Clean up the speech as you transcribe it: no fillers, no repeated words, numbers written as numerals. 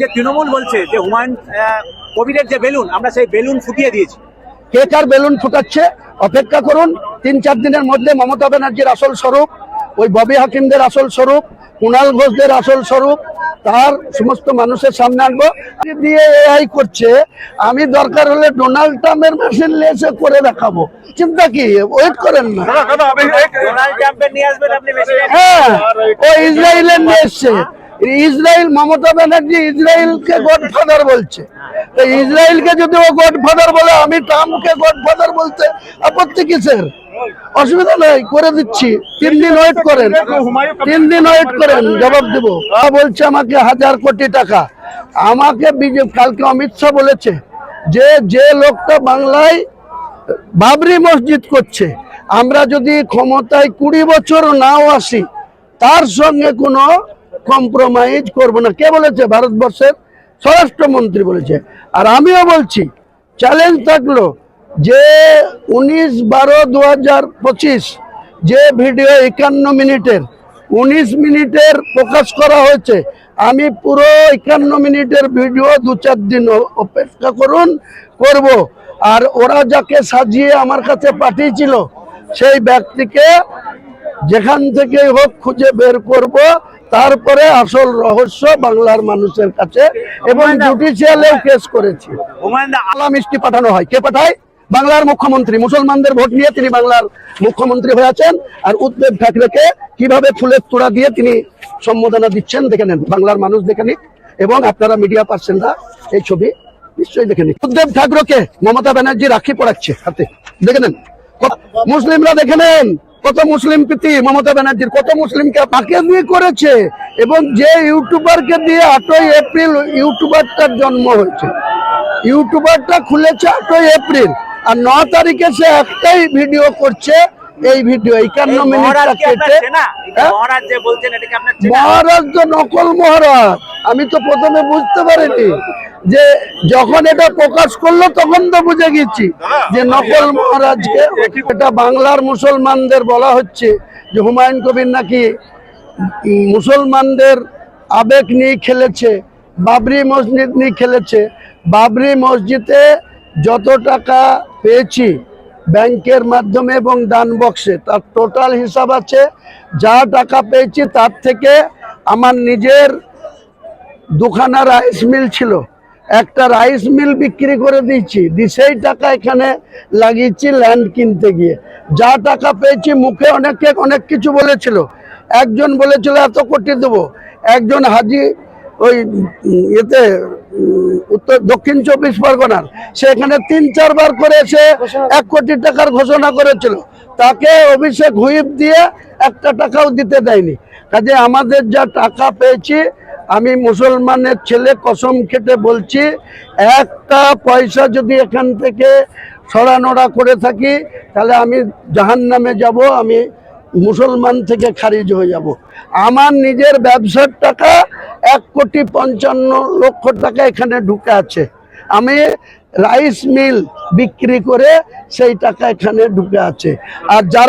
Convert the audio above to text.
যে তৃণমূল বলছে যে হুমায়ুন কবিরের যে বেলুন, আমরা সেই বেলুন ফুটিয়ে দিয়েছি। কে কার বেলুন ফুটাচ্ছে অপেক্ষা করুন। 3-4 দিনের মধ্যে মমতা ব্যানার্জির আসল স্বরূপ, ওই ববি হাকিমদের আসল স্বরূপ, কুণাল ঘোষদের আসল স্বরূপ তার সমস্ত মানুষের সামনে আনবো। দিয়ে এআই করছে, আমি দরকার হলে ডোনাল্ড ট্রাম্পের মেশিন নিয়ে করে দেখাবো। চিন্তা কি, ওয়েট করেন না। ডোনাল্ড ট্রাম্পের নিয়ে আসবেন আপনি মেশিন? হ্যাঁ, ও ইসরায়েলের নিয়ে এসছে। ইসরায়েল, মমতা ব্যানার্জি ইসরায়েলকে গডফাদার বলছে। তো ইসরায়েলকে যদি ও গডফাদার বলে, আমি ট্রাম্পকে গডফাদার বলতে আপত্তি কিসের? অসুবিধা নাই, করে দিচ্ছি। 3 দিন ওয়েট করেন, 3 দিন ওয়েট করেন, জবাব দেবো। বলছে আমাকে 1000 কোটি টাকা। আমাকে বিজেপি কালকে অমিত শাহ বলেছে যে লোকটা বাংলায় বাবরি মসজিদ করছে, আমরা যদি ক্ষমতায় 20 বছর নাও আসি, তার সঙ্গে কোনো কম্প্রোমাইজ করব না। কে বলেছে? ভারতবর্ষের স্বরাষ্ট্রমন্ত্রী বলেছে। আর আমিও বলছি, চ্যালেঞ্জ থাকলো যে 19/12/2025 যে ভিডিও 51 মিনিটের 19 মিনিটের প্রকাশ করা হয়েছে, আমি পুরো 51 মিনিটের ভিডিও 2-4 দিন অপেক্ষা করুন, করব। আর ওরা যাকে সাজিয়ে আমার কাছে পাঠিয়েছিল, সেই ব্যক্তিকে যেখান থেকে হোক খুঁজে বের করব, তারপরে আসল রহস্য বাংলার মানুষের কাছে। এবং জুডিশিয়ালেও কেস করেছি। আলা মিষ্টি পাঠানো হয়, কে পাঠায়? বাংলার মুখ্যমন্ত্রী। মুসলমানদের ভোট নিয়ে তিনি বাংলার মুখ্যমন্ত্রী হয়ে আছেন। আর উদ্ধব ঠাকরেকে কিভাবে ফুলের তোড়া দিয়ে তিনি সম্বোধনা দিচ্ছেন দেখে নেন, বাংলার মানুষ দেখে নিক। এবং আপনারা মিডিয়া পার্সনরা এই ছবি নিশ্চয়ই দেখে নিক। উদ্ধব ঠাকরেকে মমতা ব্যানার্জি রাখি পড়াচ্ছে হাতে, দেখে নেন। মুসলিমরা দেখে নেন, কত মুসলিম প্রীতি মমতা ব্যানার্জির, কত মুসলিমকে তাকে দিয়ে করেছে। এবং যে ইউটিউবারকে দিয়ে 8ই এপ্রিল ইউটিউবারটার জন্ম হয়েছে, ইউটিউবারটা খুলেছে 8ই এপ্রিল, আর 9 তারিখে সে একটাই ভিডিও করছে। এই ভিডিও 51 মিনিটটা কেটে, মহারাজ তো নকল মহারাজ। আমি তো প্রথমে বুঝতে পারিনি, যে যখন এটা প্রকাশ করলো তখন তো বুঝে গেছি যে নকল মহারাজকে। এটা বাংলার মুসলমানদের বলা হচ্ছে যে হুমায়ুন কবির নাকি মুসলমানদের আবেগ নিয়ে খেলেছে, বাবরি মসজিদ নিয়ে খেলেছে। বাবরি মসজিদে যত টাকা পেয়েছি ব্যাংকের মাধ্যমে এবং দান বক্সে, তার টোটাল হিসাব আছে। যা টাকা পেয়েছি তার থেকে আমার নিজের 2খানা রাইস মিল ছিল, একটা রাইস মিল বিক্রি করে দিয়েছি, সেই টাকা এখানে লাগিয়েছি ল্যান্ড কিনতে গিয়ে। যা টাকা পেয়েছি, মুখে অনেকে অনেক কিছু বলেছিল। একজন বলেছিল এত কোটি দেবো, একজন হাজি ওই এতে দক্ষিণ 24 পরগনার, সেখানে 3-4 বার করে সে 1 কোটি টাকার ঘোষণা করেছিল। তাকে অভিষেক হুইপ দিয়ে 1টা টাকাও দিতে দেয়নি। কাজে আমাদের যা টাকা পেয়েছি, আমি মুসলমানের ছেলে কসম খেটে বলছি, 1টা পয়সা যদি এখান থেকে সরানোড়া করে থাকি, তাহলে আমি জাহান্নামে যাব, আমি মুসলমান থেকে খারিজ হয়ে যাব। আমার নিজের ব্যবসার টাকা 1,55,00,000 টাকা এখানে ঢুকে আছে। আমি রাইস মিল বিক্রি করে সেই টাকা এখানে ঢুকে আছে। আর যারা